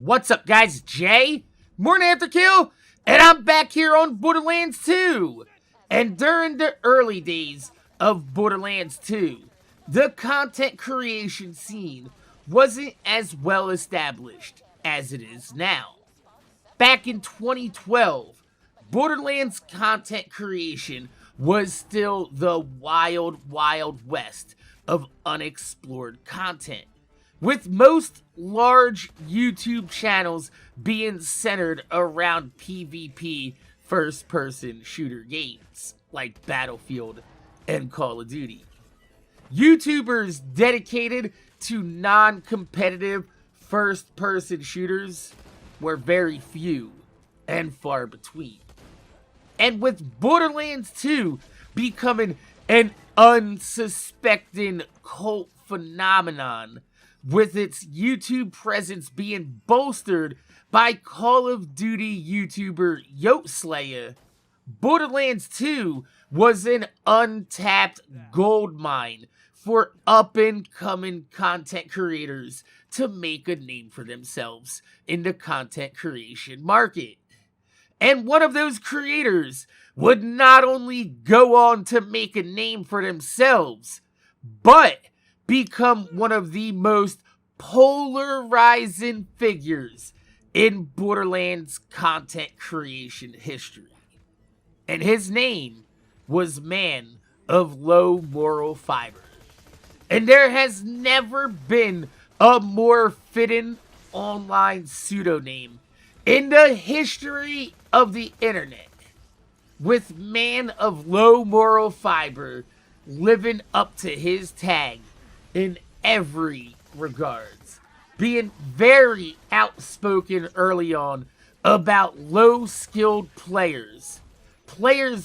What's up, guys? Jay, MorninAfterKill, and I'm back here on Borderlands 2. And during the early days of Borderlands 2, the content creation scene wasn't as well established as it is now. Back in 2012, Borderlands content creation was still the wild, wild west of unexplored content, with most large YouTube channels being centered around PvP first-person shooter games like Battlefield and Call of Duty. YouTubers dedicated to non-competitive first-person shooters were very few and far between. And with Borderlands 2 becoming an unsuspecting cult phenomenon, with its YouTube presence being bolstered by Call of Duty YouTuber YoTSlayer, Borderlands 2 was an untapped goldmine for up-and-coming content creators to make a name for themselves in the content creation market. And one of those creators would not only go on to make a name for themselves, but become one of the most polarizing figures in Borderlands content creation history. And his name was ManOfLowMoralFiber. And there has never been a more fitting online pseudonym in the history of the internet, with ManOfLowMoralFiber living up to his tag in every regards, being very outspoken early on about low-skilled players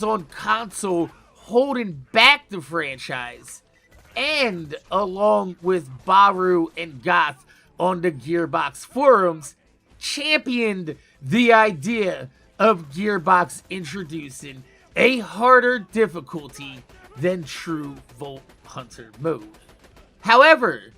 on console holding back the franchise, and along with Baru and Goth on the Gearbox forums, championed the idea of Gearbox introducing a harder difficulty than true Vault Hunter mode. However,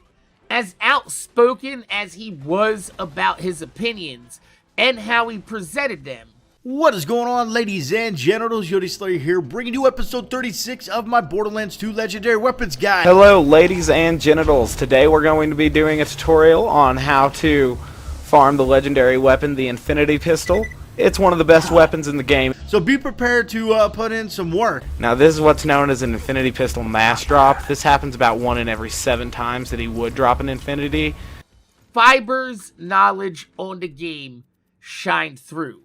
as outspoken as he was about his opinions and how he presented them, what is going on, ladies and genitals? YoTSlayer here, bringing you episode 36 of my Borderlands 2 Legendary Weapons Guide. Hello, ladies and genitals. Today we're going to be doing a tutorial on how to farm the legendary weapon, the Infinity Pistol. It's one of the best weapons in the game. So be prepared to put in some work. Now this is what's known as an Infinity Pistol mass drop. This happens about 1 in every 7 times that he would drop an Infinity. Fiber's knowledge on the game shined through,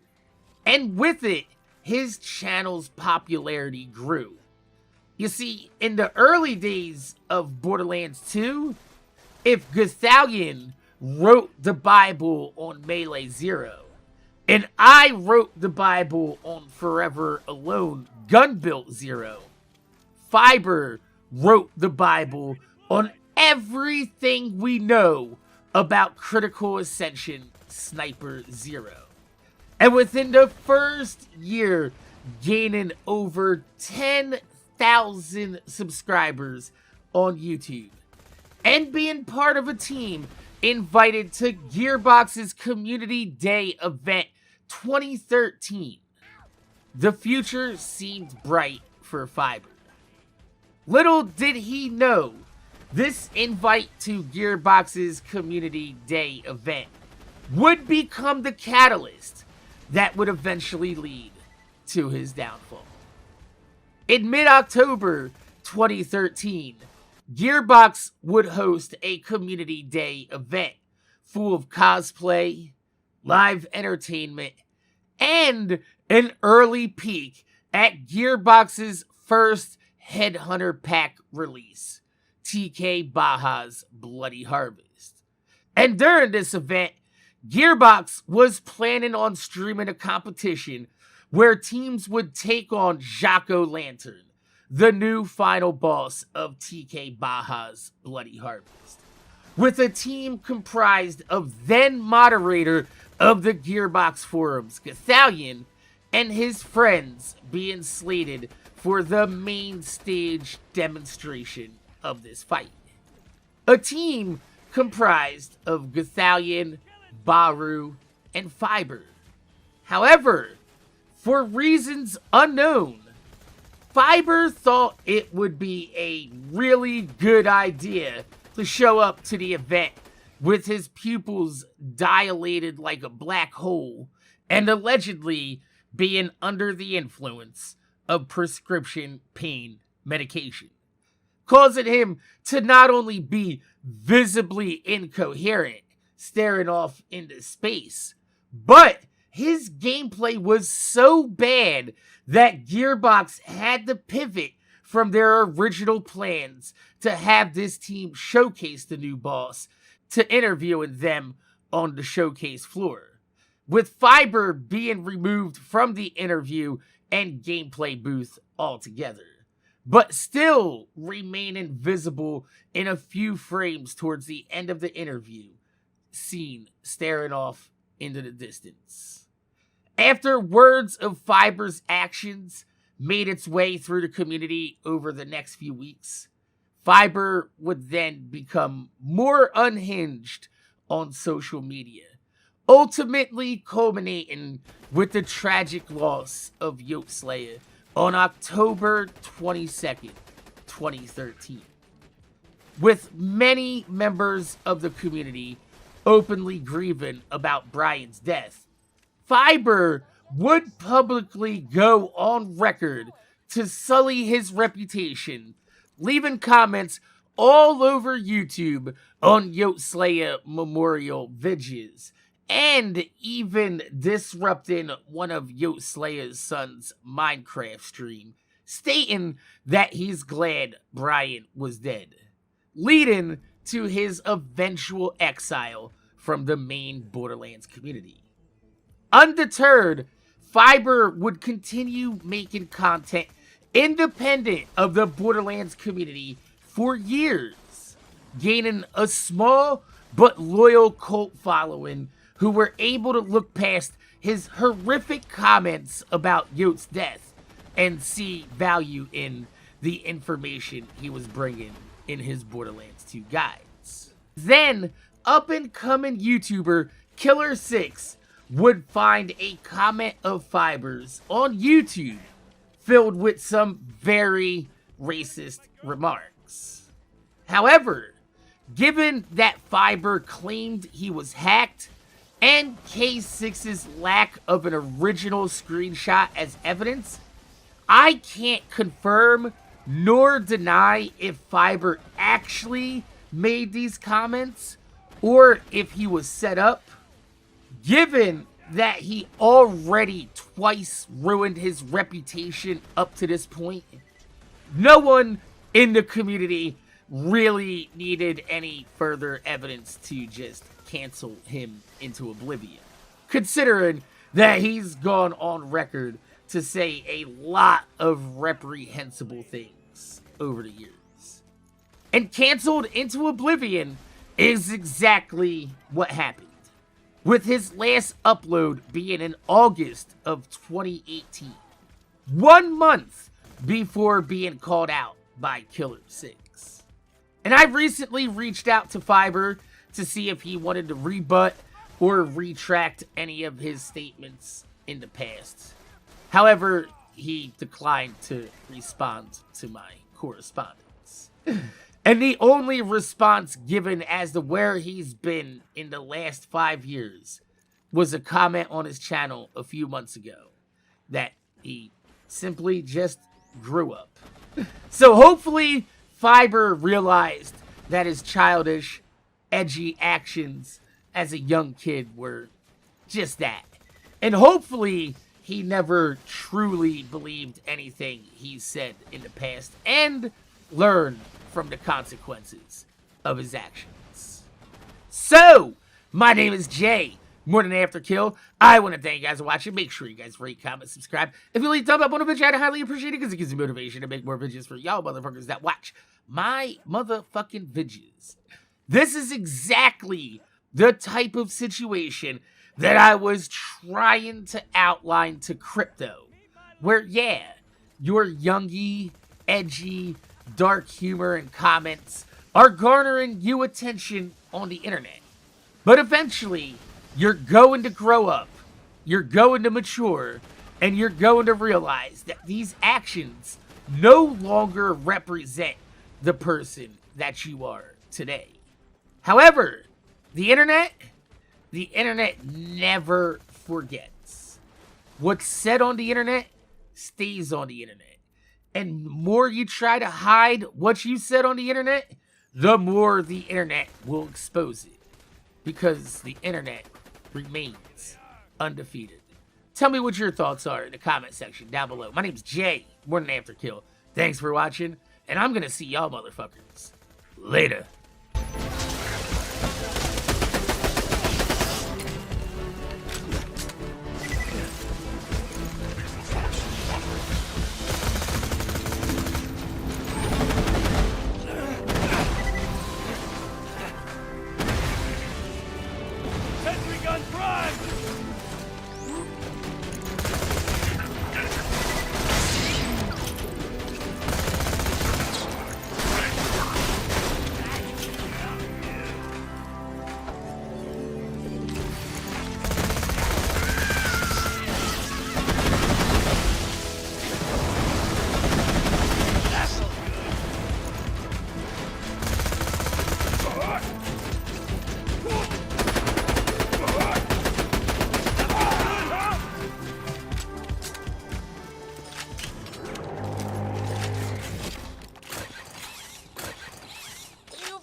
and with it, his channel's popularity grew. You see, in the early days of Borderlands 2, if Guthalion wrote the Bible on Melee Zero, and I wrote the Bible on Forever Alone Gunbuilt Zero, Fiber wrote the Bible on everything we know about Critical Ascension Sniper Zero. And within the first year, gaining over 10,000 subscribers on YouTube, and being part of a team invited to Gearbox's Community Day event 2013, the future seemed bright for Fiber. Little did he know, this invite to Gearbox's Community Day event would become the catalyst that would eventually lead to his downfall. In mid-October 2013, Gearbox would host a Community Day event full of cosplay, live entertainment, and an early peek at Gearbox's first Headhunter Pack release, TK Baja's Bloody Harvest. And during this event, Gearbox was planning on streaming a competition where teams would take on Jack-O-Lantern, the new final boss of TK Baja's Bloody Harvest, with a team comprised of then moderator of the Gearbox forums, Guthalion, and his friends being slated for the main stage demonstration of this fight. A team comprised of Guthalion, Baru, and Fiber. However, for reasons unknown, Fiber thought it would be a really good idea to show up to the event with his pupils dilated like a black hole and allegedly being under the influence of prescription pain medication, causing him to not only be visibly incoherent, staring off into space, but his gameplay was so bad that Gearbox had to pivot from their original plans to have this team showcase the new boss to interviewing them on the showcase floor, with Fiber being removed from the interview and gameplay booth altogether, but still remaining visible in a few frames towards the end of the interview, seen staring off into the distance. After words of Fiber's actions made its way through the community over the next few weeks, Fiber would then become more unhinged on social media, ultimately culminating with the tragic loss of Yotslayer on October 22nd, 2013. With many members of the community openly grieving about Brian's death, Fiber would publicly go on record to sully his reputation, leaving comments all over YouTube on Yotslayer memorial videos, and even disrupting one of Yotslayer's son's Minecraft stream, stating that he's glad Brian was dead, leading to his eventual exile from the main Borderlands community. Undeterred, Fiber would continue making content independent of the Borderlands community for years, gaining a small but loyal cult following who were able to look past his horrific comments about Yot's death and see value in the information he was bringing in his Borderlands 2 guides. Then, up-and-coming YouTuber Killer6 would find a comment of Fiber's on YouTube filled with some very racist remarks. However, given that Fiber claimed he was hacked and K6's lack of an original screenshot as evidence, I can't confirm nor deny if Fiber actually made these comments or if he was set up, given that he already twice ruined his reputation up to this point. No one in the community really needed any further evidence to just cancel him into oblivion, considering that he's gone on record to say a lot of reprehensible things over the years. And canceled into oblivion is exactly what happened, with his last upload being in August of 2018, 1 month before being called out by Killer6. And I recently reached out to Fiber to see if he wanted to rebut or retract any of his statements in the past. However, he declined to respond to my correspondence. And the only response given as to where he's been in the last 5 years was a comment on his channel a few months ago that he simply just grew up. So hopefully Fiber realized that his childish, edgy actions as a young kid were just that. And hopefully he never truly believed anything he said in the past and learned from the consequences of his actions. So, my name is Jay, MorninAfterKill. I want to thank you guys for watching. Make sure you guys rate, comment, subscribe. If you leave a thumb up on the video, I'd highly appreciate it because it gives me motivation to make more videos for y'all motherfuckers that watch my motherfucking videos. This is exactly the type of situation that I was trying to outline to crypto. Where, yeah, your youngy, edgy, dark humor and comments are garnering you attention on the internet. But eventually, You're going to grow up, you're going to mature, and you're going to realize that these actions no longer represent the person that you are today. However, the internet never forgets. What's said on the internet stays on the internet. And the more you try to hide what you said on the internet, the more the internet will expose it. Because the internet remains undefeated. Tell me what your thoughts are in the comment section down below. My name's Jay, MorninAfterKill. Thanks for watching, and I'm gonna see y'all motherfuckers later.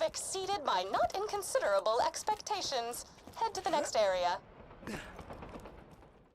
Exceeded my not inconsiderable expectations. Head to the next area.